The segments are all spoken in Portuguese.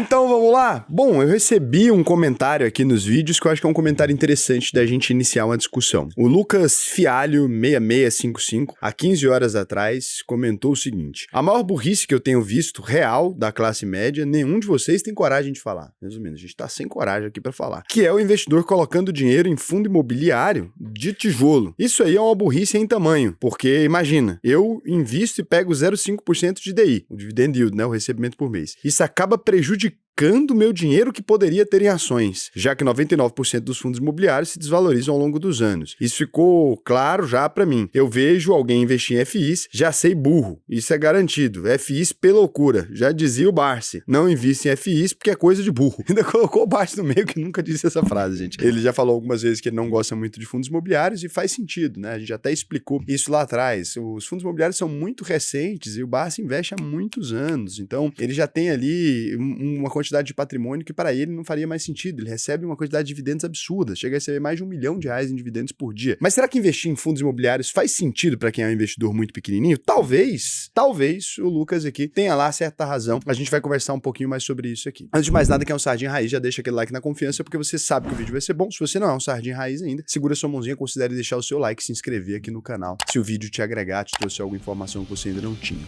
Então vamos lá? Bom, eu recebi um comentário aqui nos vídeos que eu acho que é um comentário interessante da gente iniciar uma discussão. O Lucas Fialho 6655, há 15 horas atrás, comentou o seguinte: a maior burrice que eu tenho visto, real, da classe média, nenhum de vocês tem coragem de falar. Resumindo, a gente tá sem coragem aqui pra falar. Que é o investidor colocando dinheiro em fundo imobiliário de tijolo. Isso aí é uma burrice em tamanho, porque imagina, eu invisto e pego 0,5% de DI, o dividend yield, né, o recebimento por mês. Isso acaba prejudicando o meu dinheiro que poderia ter em ações, já que 99% dos fundos imobiliários se desvalorizam ao longo dos anos. Isso ficou claro já pra mim. Eu vejo alguém investir em FIs, já sei burro. Isso é garantido. FIs pela loucura. Já dizia o Barsi. Não invista em FIs porque é coisa de burro. Ainda colocou o Barsi no meio que nunca disse essa frase, gente. Ele já falou algumas vezes que ele não gosta muito de fundos imobiliários e faz sentido, né? A gente até explicou isso lá atrás. Os fundos imobiliários são muito recentes e o Barsi investe há muitos anos. Então, ele já tem ali uma quantidade de patrimônio que para ele não faria mais sentido. Ele recebe uma quantidade de dividendos absurda, chega a receber mais de R$1 milhão em dividendos por dia. Mas será que investir em fundos imobiliários faz sentido para quem é um investidor muito pequenininho? Talvez o Lucas aqui tenha lá certa razão. A gente vai conversar um pouquinho mais sobre isso aqui. Antes de mais nada, quem é um Sardinha Raiz, já deixa aquele like na confiança, porque você sabe que o vídeo vai ser bom. Se você não é um Sardinha Raiz ainda, segura sua mãozinha, considere deixar o seu like, se inscrever aqui no canal, se o vídeo te agregar, te trouxe alguma informação que você ainda não tinha.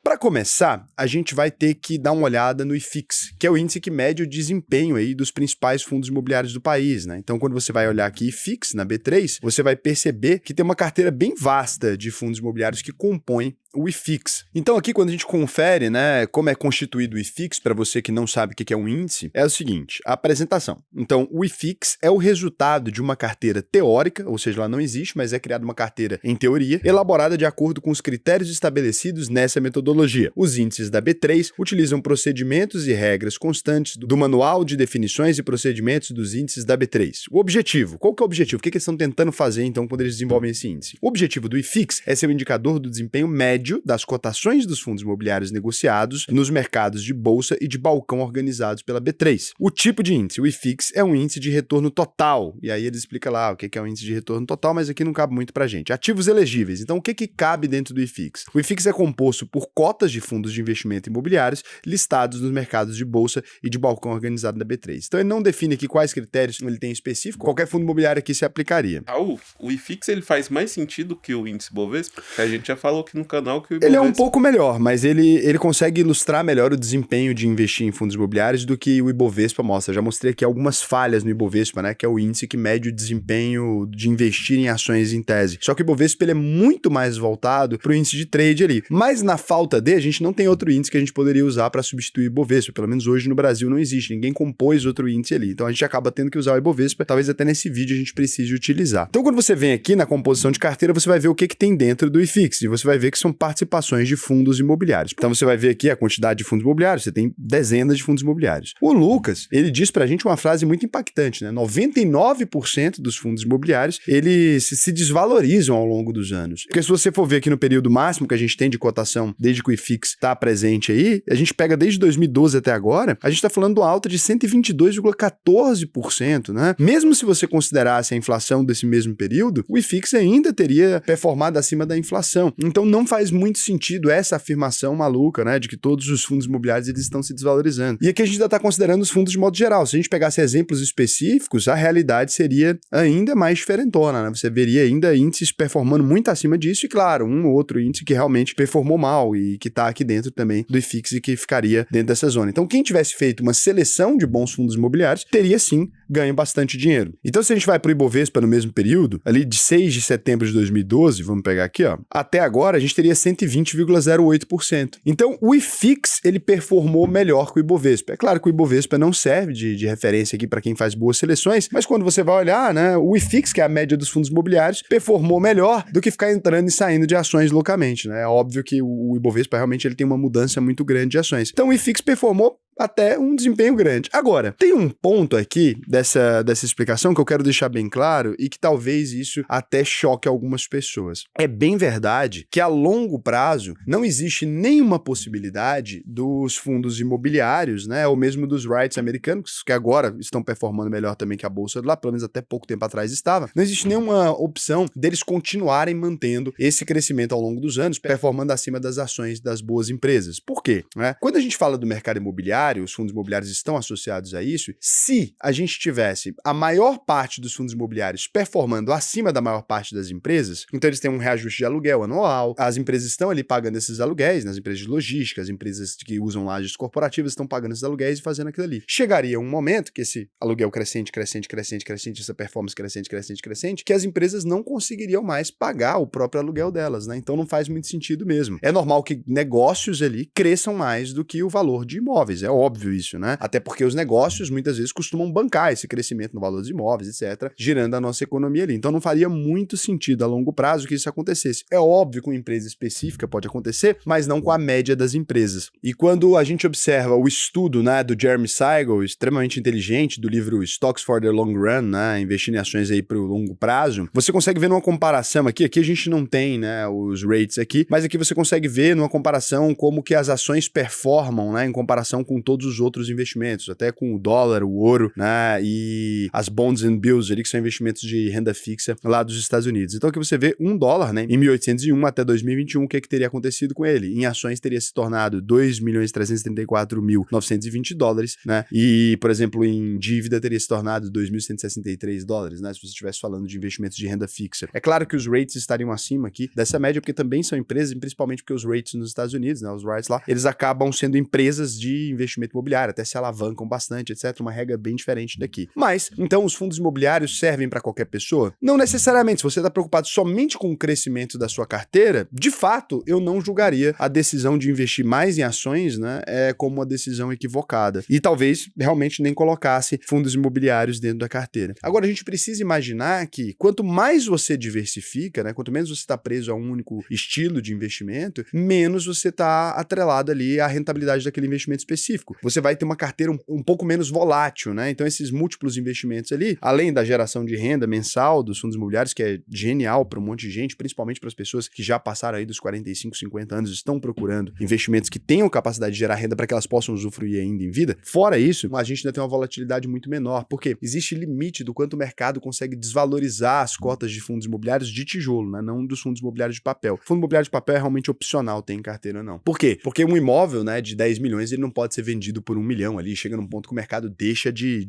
Para começar, a gente vai ter que dar uma olhada no IFIX, que é o índice que mede o desempenho aí dos principais fundos imobiliários do país, né? Então, quando você vai olhar aqui IFIX na B3, você vai perceber que tem uma carteira bem vasta de fundos imobiliários que compõem o IFIX. Então aqui quando a gente confere, né, como é constituído o IFIX, para você que não sabe o que é um índice, é o seguinte, a apresentação. Então o IFIX é o resultado de uma carteira teórica, ou seja, ela não existe, mas é criada uma carteira em teoria, elaborada de acordo com os critérios estabelecidos nessa metodologia. Os índices da B3 utilizam procedimentos e regras constantes do Manual de Definições e Procedimentos dos Índices da B3. O objetivo, qual que é o objetivo? O que eles estão tentando fazer então quando eles desenvolvem esse índice? O objetivo do IFIX é ser um indicador do desempenho médio das cotações dos fundos imobiliários negociados nos mercados de bolsa e de balcão organizados pela B3. O tipo de índice, o IFIX, é um índice de retorno total, e aí ele explica lá o que é um índice de retorno total, mas aqui não cabe muito pra gente. Ativos elegíveis, então o que cabe dentro do IFIX? O IFIX é composto por cotas de fundos de investimento imobiliários listados nos mercados de bolsa e de balcão organizado da B3. Então ele não define aqui quais critérios ele tem específico, qualquer fundo imobiliário aqui se aplicaria. Raul, o IFIX ele faz mais sentido que o índice Bovespa? Que a gente já falou aqui no canal que o Ibovespa... Ele é um pouco melhor, mas ele consegue ilustrar melhor o desempenho de investir em fundos imobiliários do que o Ibovespa mostra. Já mostrei aqui algumas falhas no Ibovespa, né, que é o índice que mede o desempenho de investir em ações em tese. Só que o Ibovespa ele é muito mais voltado para o índice de trade ali. Mas na falta a gente não tem outro índice que a gente poderia usar para substituir o Ibovespa. Pelo menos hoje no Brasil não existe. Ninguém compôs outro índice ali. Então a gente acaba tendo que usar o Ibovespa. Talvez até nesse vídeo a gente precise utilizar. Então quando você vem aqui na composição de carteira, você vai ver o que tem dentro do IFIX. E você vai ver que são participações de fundos imobiliários. Então você vai ver aqui a quantidade de fundos imobiliários, você tem dezenas de fundos imobiliários. O Lucas, ele diz pra gente uma frase muito impactante, né? 99% dos fundos imobiliários, eles se desvalorizam ao longo dos anos. Porque se você for ver aqui no período máximo que a gente tem de cotação, desde que o IFIX está presente aí, a gente pega desde 2012 até agora, a gente está falando de uma alta de 122,14%, né? Mesmo se você considerasse a inflação desse mesmo período, o IFIX ainda teria performado acima da inflação. Então não faz muito sentido essa afirmação maluca, né, de que todos os fundos imobiliários eles estão se desvalorizando. E aqui a gente ainda está considerando os fundos de modo geral. Se a gente pegasse exemplos específicos, a realidade seria ainda mais diferentona, né? Você veria ainda índices performando muito acima disso e, claro, um ou outro índice que realmente performou mal e que está aqui dentro também do IFIX e que ficaria dentro dessa zona. Então, quem tivesse feito uma seleção de bons fundos imobiliários teria, sim, ganho bastante dinheiro. Então, se a gente vai para o Ibovespa no mesmo período, ali de 6 de setembro de 2012, vamos pegar aqui, ó, até agora a gente teria 120,08%. Então, o IFIX, ele performou melhor que o Ibovespa. É claro que o Ibovespa não serve de referência aqui para quem faz boas seleções, mas quando você vai olhar, né, o IFIX, que é a média dos fundos imobiliários, performou melhor do que ficar entrando e saindo de ações loucamente, né? É óbvio que o Ibovespa realmente ele tem uma mudança muito grande de ações. Então, o IFIX performou até um desempenho grande. Agora, tem um ponto aqui dessa explicação que eu quero deixar bem claro e que talvez isso até choque algumas pessoas. É bem verdade que a longo prazo não existe nenhuma possibilidade dos fundos imobiliários, né, ou mesmo dos REITs americanos, que agora estão performando melhor também que a bolsa de lá, pelo menos até pouco tempo atrás estava, não existe nenhuma opção deles continuarem mantendo esse crescimento ao longo dos anos, performando acima das ações das boas empresas. Por quê? Quando a gente fala do mercado imobiliário, os fundos imobiliários estão associados a isso, se a gente tivesse a maior parte dos fundos imobiliários performando acima da maior parte das empresas, então eles têm um reajuste de aluguel anual, as empresas estão ali pagando esses aluguéis, nas empresas de logística, as empresas que usam lajes corporativas estão pagando esses aluguéis e fazendo aquilo ali. Chegaria um momento que esse aluguel crescente, essa performance crescente, que as empresas não conseguiriam mais pagar o próprio aluguel delas, né? Então não faz muito sentido mesmo. É normal que negócios ali cresçam mais do que o valor de imóveis, é óbvio isso, né? Até porque os negócios muitas vezes costumam bancar esse crescimento no valor dos imóveis, etc., girando a nossa economia ali. Então não faria muito sentido a longo prazo que isso acontecesse. É óbvio que uma empresa específica pode acontecer, mas não com a média das empresas. E quando a gente observa o estudo, né, do Jeremy Siegel, extremamente inteligente, do livro Stocks for the Long Run, né, investir em ações aí para o longo prazo, você consegue ver numa comparação aqui a gente não tem, né, os rates aqui, mas aqui você consegue ver numa comparação como que as ações performam, né, em comparação com todos os outros investimentos, até com o dólar, o ouro, né, e as bonds and bills ali, que são investimentos de renda fixa lá dos Estados Unidos. Então aqui você vê $1, né, em 1801 até 2021, o que teria acontecido com ele? Em ações teria se tornado $2.334.920, né, e, por exemplo, em dívida teria se tornado $2.163, né, se você estivesse falando de investimentos de renda fixa. É claro que os rates estariam acima aqui dessa média, porque também são empresas, e principalmente porque os rates nos Estados Unidos, né, os REITs lá, eles acabam sendo empresas de investimento imobiliário, até se alavancam bastante, etc. Uma regra bem diferente daqui. Mas, então, os fundos imobiliários servem para qualquer pessoa? Não necessariamente. Se você está preocupado somente com o crescimento da sua carteira, de fato, eu não julgaria a decisão de investir mais em ações, né, como uma decisão equivocada. E talvez realmente nem colocasse fundos imobiliários dentro da carteira. Agora, a gente precisa imaginar que quanto mais você diversifica, né, quanto menos você está preso a um único estilo de investimento, menos você está atrelado ali à rentabilidade daquele investimento específico. Você vai ter uma carteira um pouco menos volátil, né? Então, esses múltiplos investimentos ali, além da geração de renda mensal dos fundos imobiliários, que é genial para um monte de gente, principalmente para as pessoas que já passaram aí dos 45, 50 anos, estão procurando investimentos que tenham capacidade de gerar renda para que elas possam usufruir ainda em vida. Fora isso, a gente ainda tem uma volatilidade muito menor, porque existe limite do quanto o mercado consegue desvalorizar as cotas de fundos imobiliários de tijolo, né? Não dos fundos imobiliários de papel. Fundo imobiliário de papel é realmente opcional ter em carteira, não. Por quê? Porque um imóvel, né, de 10 milhões, ele não pode ser vendido por 1 milhão ali, chega num ponto que o mercado deixa de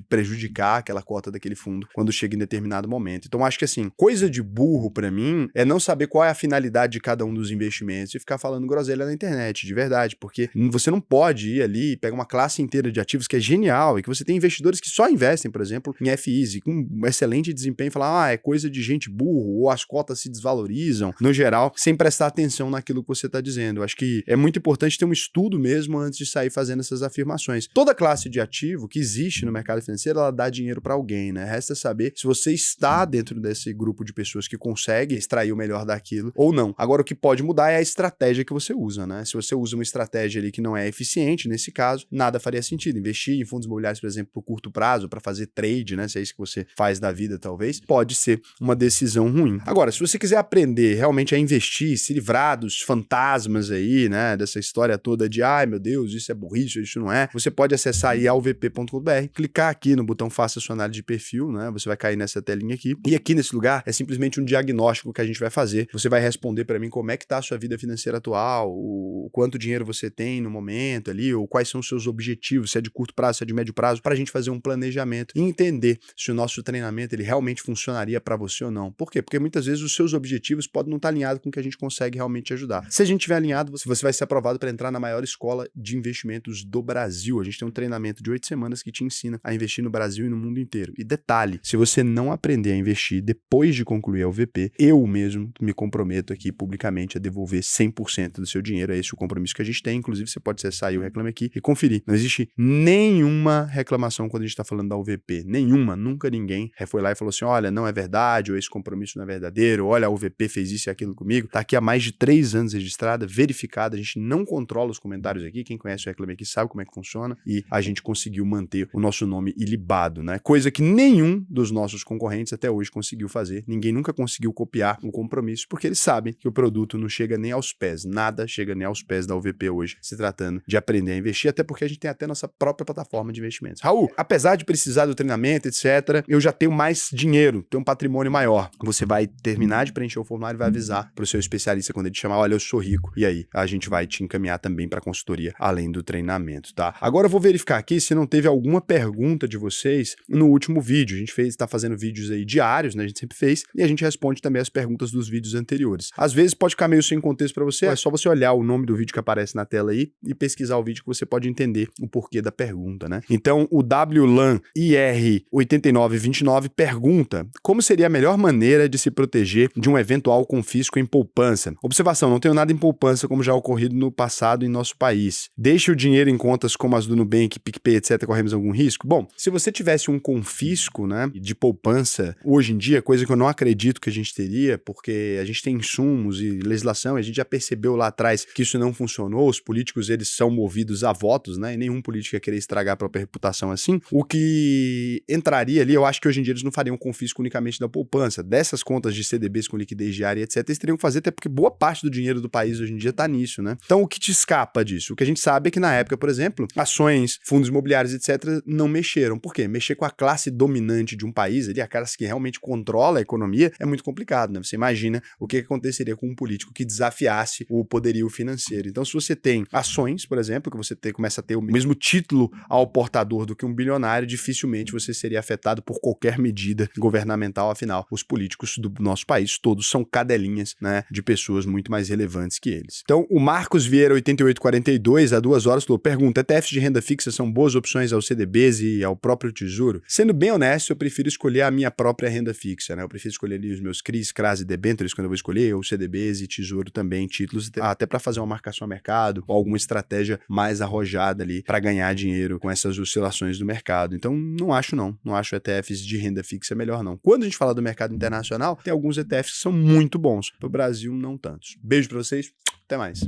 prejudicar aquela cota daquele fundo quando chega em determinado momento. Então, acho que assim, coisa de burro pra mim é não saber qual é a finalidade de cada um dos investimentos e ficar falando groselha na internet, de verdade, porque você não pode ir ali e pegar uma classe inteira de ativos que é genial e que você tem investidores que só investem, por exemplo, em FIs e com um excelente desempenho e falar, é coisa de gente burro ou as cotas se desvalorizam, no geral, sem prestar atenção naquilo que você está dizendo. Eu acho que é muito importante ter um estudo mesmo antes de sair fazendo essas afirmações. Toda classe de ativo que existe no mercado financeiro, ela dá dinheiro para alguém, né? Resta saber se você está dentro desse grupo de pessoas que consegue extrair o melhor daquilo ou não. Agora, o que pode mudar é a estratégia que você usa, né? Se você usa uma estratégia ali que não é eficiente, nesse caso, nada faria sentido. Investir em fundos imobiliários, por exemplo, por curto prazo, para fazer trade, né? Se é isso que você faz da vida, talvez, pode ser uma decisão ruim. Agora, se você quiser aprender realmente a investir, se livrar dos fantasmas aí, né? Dessa história toda de, ai meu Deus, isso é burrice, isso não é, você pode acessar aí alvp.com.br, clicar aqui no botão Faça sua análise de perfil, né? Você vai cair nessa telinha aqui. E aqui nesse lugar é simplesmente um diagnóstico que a gente vai fazer. Você vai responder para mim como é que tá a sua vida financeira atual, o quanto dinheiro você tem no momento ali, ou quais são os seus objetivos, se é de curto prazo, se é de médio prazo, para a gente fazer um planejamento e entender se o nosso treinamento ele realmente funcionaria para você ou não. Por quê? Porque muitas vezes os seus objetivos podem não estar alinhados com o que a gente consegue realmente ajudar. Se a gente estiver alinhado, você vai ser aprovado para entrar na maior escola de investimentos do Brasil. A gente tem um treinamento de 8 semanas que te ensina a investir no Brasil e no mundo inteiro. E detalhe, se você não aprender a investir depois de concluir a UVP, eu mesmo me comprometo aqui publicamente a devolver 100% do seu dinheiro. É esse o compromisso que a gente tem. Inclusive, você pode acessar aí o Reclame Aqui e conferir. Não existe nenhuma reclamação quando a gente está falando da UVP. Nenhuma. Nunca ninguém foi lá e falou assim, olha, não é verdade, ou esse compromisso não é verdadeiro, olha, a UVP fez isso e aquilo comigo. Tá aqui há mais de 3 anos registrada, verificada. A gente não controla os comentários aqui. Quem conhece o Reclame nome aqui sabe como é que funciona e a gente conseguiu manter o nosso nome ilibado, né? Coisa que nenhum dos nossos concorrentes até hoje conseguiu fazer. Ninguém nunca conseguiu copiar um compromisso porque eles sabem que o produto não chega nem aos pés, nada chega nem aos pés da UVP hoje, se tratando de aprender a investir, até porque a gente tem até nossa própria plataforma de investimentos. Raul, apesar de precisar do treinamento, etc., eu já tenho mais dinheiro, tenho um patrimônio maior. Você vai terminar de preencher o formulário e vai avisar para o seu especialista quando ele te chamar, olha, eu sou rico. E aí, a gente vai te encaminhar também para consultoria, além do treinamento, tá? Agora eu vou verificar aqui se não teve alguma pergunta de vocês no último vídeo. A gente está fazendo vídeos aí diários, né? A gente sempre fez, e a gente responde também as perguntas dos vídeos anteriores. Às vezes pode ficar meio sem contexto para você, é só você olhar o nome do vídeo que aparece na tela aí e pesquisar o vídeo que você pode entender o porquê da pergunta, né? Então, o WLAN IR8929 pergunta: como seria a melhor maneira de se proteger de um eventual confisco em poupança? Observação: não tenho nada em poupança como já ocorrido no passado em nosso país. Deixe o dinheiro em contas como as do Nubank, PicPay, etc. Corremos algum risco? Bom, se você tivesse um confisco, né, de poupança, hoje em dia, coisa que eu não acredito que a gente teria, porque a gente tem insumos e legislação, a gente já percebeu lá atrás que isso não funcionou, os políticos, eles são movidos a votos, né, e nenhum político ia querer estragar a própria reputação assim. O que entraria ali, eu acho que hoje em dia eles não fariam confisco unicamente da poupança, dessas contas de CDBs com liquidez diária, etc, eles teriam que fazer, até porque boa parte do dinheiro do país hoje em dia tá nisso, né? Então, o que te escapa disso? O que a gente sabe é que na época, por exemplo, ações, fundos imobiliários, etc, não mexeram. Por quê? Mexer com a classe dominante de um país, ali, a classe que realmente controla a economia, é muito complicado, né? Você imagina o que aconteceria com um político que desafiasse o poderio financeiro. Então, se você tem ações, por exemplo, que você começa a ter o mesmo título ao portador do que um bilionário, dificilmente você seria afetado por qualquer medida governamental. Afinal, os políticos do nosso país todos são cadelinhas, né, de pessoas muito mais relevantes que eles. Então, o Marcos Vieira 8842, há 2 horas, falou: pergunta, ETFs de renda fixa são boas opções aos CDBs e ao próprio Tesouro? Sendo bem honesto, eu prefiro escolher a minha própria renda fixa, né? Eu prefiro escolher ali os meus CRIs, CRAs e debêntures quando eu vou escolher, ou CDBs e Tesouro também, títulos, até para fazer uma marcação a mercado ou alguma estratégia mais arrojada ali para ganhar dinheiro com essas oscilações do mercado. Então, não acho ETFs de renda fixa melhor não. Quando a gente fala do mercado internacional, tem alguns ETFs que são muito bons. Para o Brasil, não tantos. Beijo para vocês, até mais.